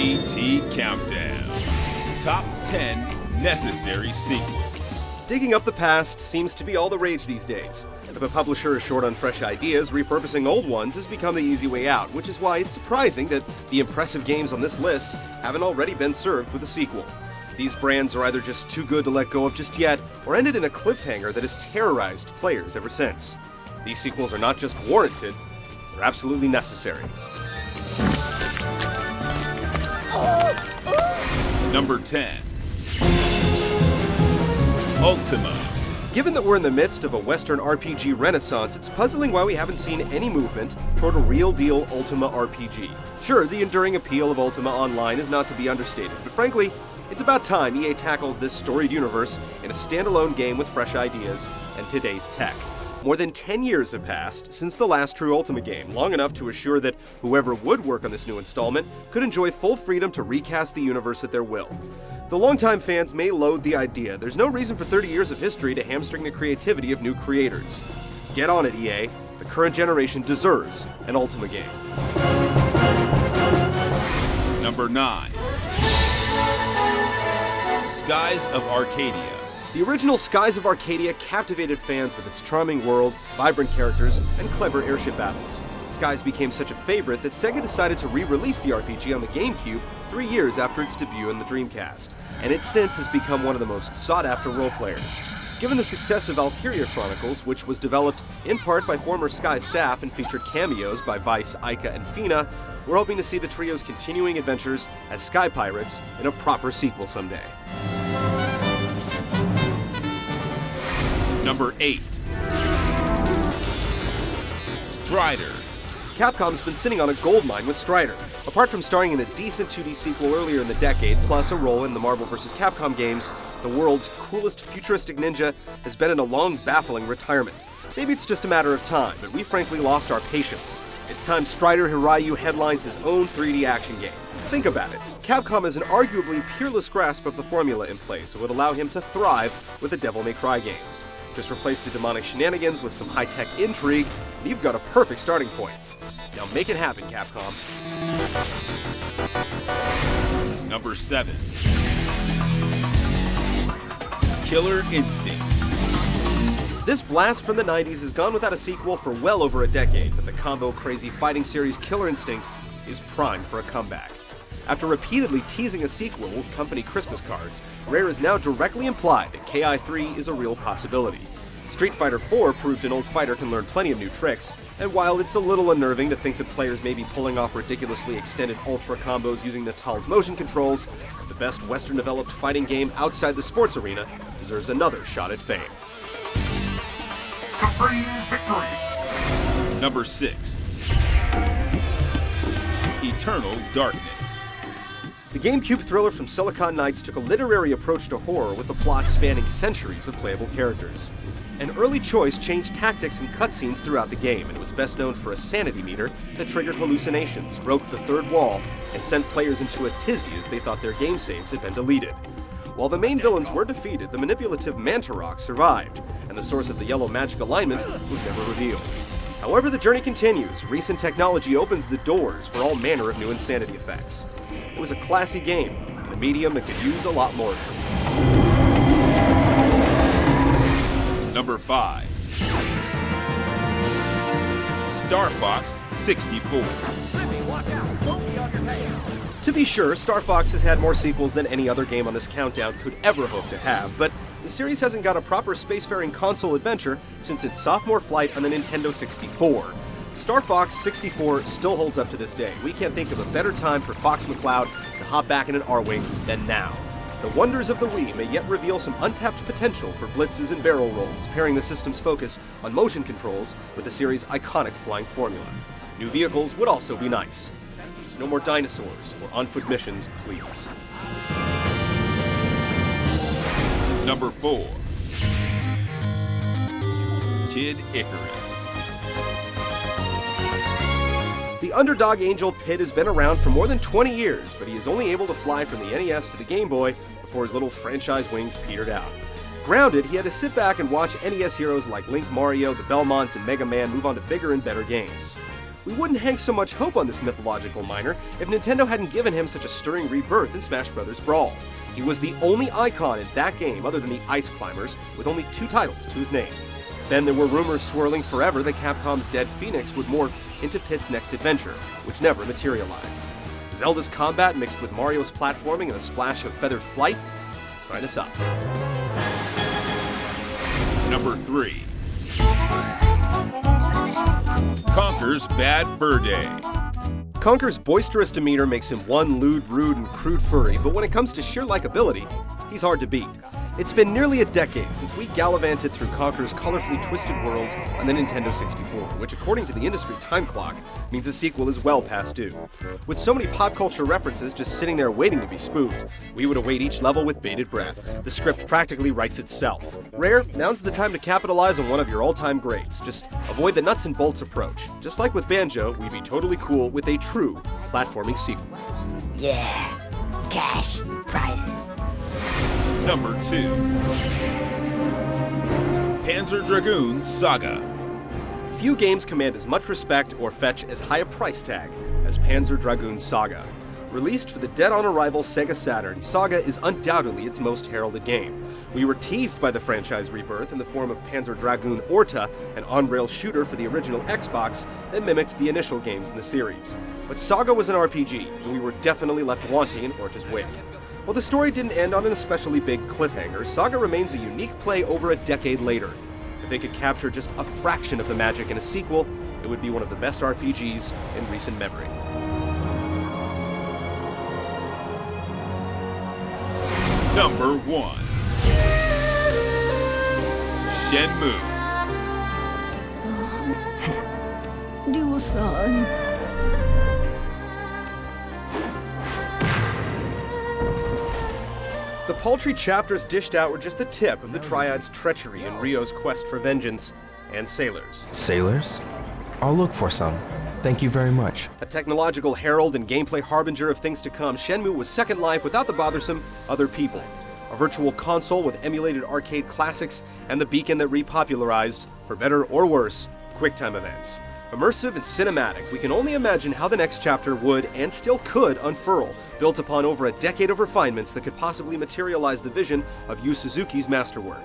GT Countdown. Top 10 necessary sequels. Digging up the past seems to be all the rage these days. If a publisher is short on fresh ideas, repurposing old ones has become the easy way out, which is why it's surprising that the impressive games on this list haven't already been served with a sequel. These brands are either just too good to let go of just yet, or ended in a cliffhanger that has terrorized players ever since. These sequels are not just warranted, they're absolutely necessary. Number 10. Ultima. Given that we're in the midst of a Western RPG renaissance, it's puzzling why we haven't seen any movement toward a real-deal Ultima RPG. Sure, the enduring appeal of Ultima Online is not to be understated, but frankly, it's about time EA tackles this storied universe in a standalone game with fresh ideas and today's tech. More than 10 years have passed since the last true Ultima game, long enough to assure that whoever would work on this new installment could enjoy full freedom to recast the universe at their will. Though longtime fans may loathe the idea, there's no reason for 30 years of history to hamstring the creativity of new creators. Get on it, EA. The current generation deserves an Ultima game. Number 9. Skies of Arcadia. The original Skies of Arcadia captivated fans with its charming world, vibrant characters, and clever airship battles. Skies became such a favorite that Sega decided to re-release the RPG on the GameCube 3 years after its debut in the Dreamcast, and it since has become one of the most sought-after role-players. Given the success of Valkyria Chronicles, which was developed in part by former Sky staff and featured cameos by Vice, Ica, and Fina, we're hoping to see the trio's continuing adventures as Sky Pirates in a proper sequel someday. Number 8. Strider. Capcom's been sitting on a goldmine with Strider. Apart from starring in a decent 2D sequel earlier in the decade, plus a role in the Marvel vs. Capcom games, the world's coolest futuristic ninja has been in a long, baffling retirement. Maybe it's just a matter of time, but we frankly lost our patience. It's time Strider Hiryu headlines his own 3D action game. Think about it. Capcom has an arguably peerless grasp of the formula in place that would allow him to thrive with the Devil May Cry games. Just replace the demonic shenanigans with some high-tech intrigue, and you've got a perfect starting point. Now make it happen, Capcom. Number 7. Killer Instinct. This blast from the 90s has gone without a sequel for well over a decade, but the combo-crazy fighting series Killer Instinct is primed for a comeback. After repeatedly teasing a sequel with company Christmas cards, Rare has now directly implied that KI3 is a real possibility. Street Fighter IV proved an old fighter can learn plenty of new tricks, and while it's a little unnerving to think that players may be pulling off ridiculously extended ultra combos using Natal's motion controls, the best Western-developed fighting game outside the sports arena deserves another shot at fame. Supreme victory! Number 6. Eternal Darkness. The GameCube thriller from Silicon Knights took a literary approach to horror with a plot spanning centuries of playable characters. An early choice changed tactics and cutscenes throughout the game, and was best known for a sanity meter that triggered hallucinations, broke the third wall, and sent players into a tizzy as they thought their game saves had been deleted. While the main villains were defeated, the manipulative Mantarok survived, and the source of the yellow magic alignment was never revealed. However, the journey continues. Recent technology opens the doors for all manner of new insanity effects. It was a classy game, and a medium that could use a lot more of it. Number 5. Star Fox 64. To be sure, Star Fox has had more sequels than any other game on this countdown could ever hope to have, but the series hasn't got a proper spacefaring console adventure since its sophomore flight on the Nintendo 64. Star Fox 64 still holds up to this day. We can't think of a better time for Fox McCloud to hop back in an R-Wing than now. The wonders of the Wii may yet reveal some untapped potential for blitzes and barrel rolls, pairing the system's focus on motion controls with the series' iconic flying formula. New vehicles would also be nice. Just no more dinosaurs or on-foot missions, please. Number 4. Kid Icarus. The underdog Angel Pit has been around for more than 20 years, but he is only able to fly from the NES to the Game Boy before his little franchise wings petered out. Grounded, he had to sit back and watch NES heroes like Link, Mario, the Belmonts, and Mega Man move on to bigger and better games. We wouldn't hang so much hope on this mythological miner if Nintendo hadn't given him such a stirring rebirth in Smash Bros. Brawl. He was the only icon in that game other than the Ice Climbers, with only 2 titles to his name. Then there were rumors swirling forever that Capcom's Dead Phoenix would morph into Pit's next adventure, which never materialized. Zelda's combat mixed with Mario's platforming and a splash of feathered flight? Sign us up. Number 3. Conker's Bad Fur Day. Conker's boisterous demeanor makes him one lewd, rude, and crude furry, but when it comes to sheer likability, he's hard to beat. It's been nearly a decade since we gallivanted through Conker's colorfully twisted world on the Nintendo 64, which according to the industry time clock, means a sequel is well past due. With so many pop culture references just sitting there waiting to be spoofed, we would await each level with bated breath. The script practically writes itself. Rare, now's the time to capitalize on one of your all-time greats. Just avoid the nuts and bolts approach. Just like with Banjo, we'd be totally cool with a true platforming sequel. Yeah, cash, prizes. Number 2. Panzer Dragoon Saga. Few games command as much respect or fetch as high a price tag as Panzer Dragoon Saga. Released for the dead-on-arrival Sega Saturn, Saga is undoubtedly its most heralded game. We were teased by the franchise rebirth in the form of Panzer Dragoon Orta, an on-rail shooter for the original Xbox that mimicked the initial games in the series. But Saga was an RPG, and we were definitely left wanting in Orta's wake. While the story didn't end on an especially big cliffhanger, Saga remains a unique play over a decade later. If they could capture just a fraction of the magic in a sequel, it would be one of the best RPGs in recent memory. Number 1. Shenmue. Ryu-san. The paltry chapters dished out were just the tip of the Triad's treachery in Ryo's quest for vengeance and sailors. Sailors? I'll look for some. Thank you very much. A technological herald and gameplay harbinger of things to come, Shenmue was Second Life without the bothersome other people. A virtual console with emulated arcade classics and the beacon that repopularized, for better or worse, QuickTime events. Immersive and cinematic, we can only imagine how the next chapter would, and still could, unfurl, built upon over a decade of refinements that could possibly materialize the vision of Yu Suzuki's masterwork.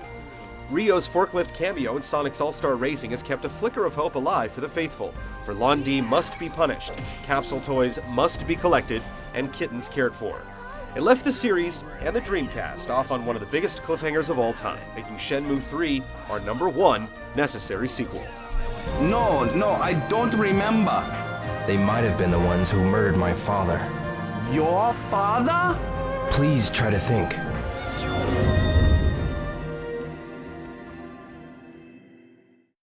Ryo's forklift cameo in Sonic's All-Star Racing has kept a flicker of hope alive for the faithful, for Lon D must be punished, capsule toys must be collected, and kittens cared for. It left the series and the Dreamcast off on one of the biggest cliffhangers of all time, making Shenmue 3 our number 1 necessary sequel. No, I don't remember. They might have been the ones who murdered my father. Your father? Please try to think.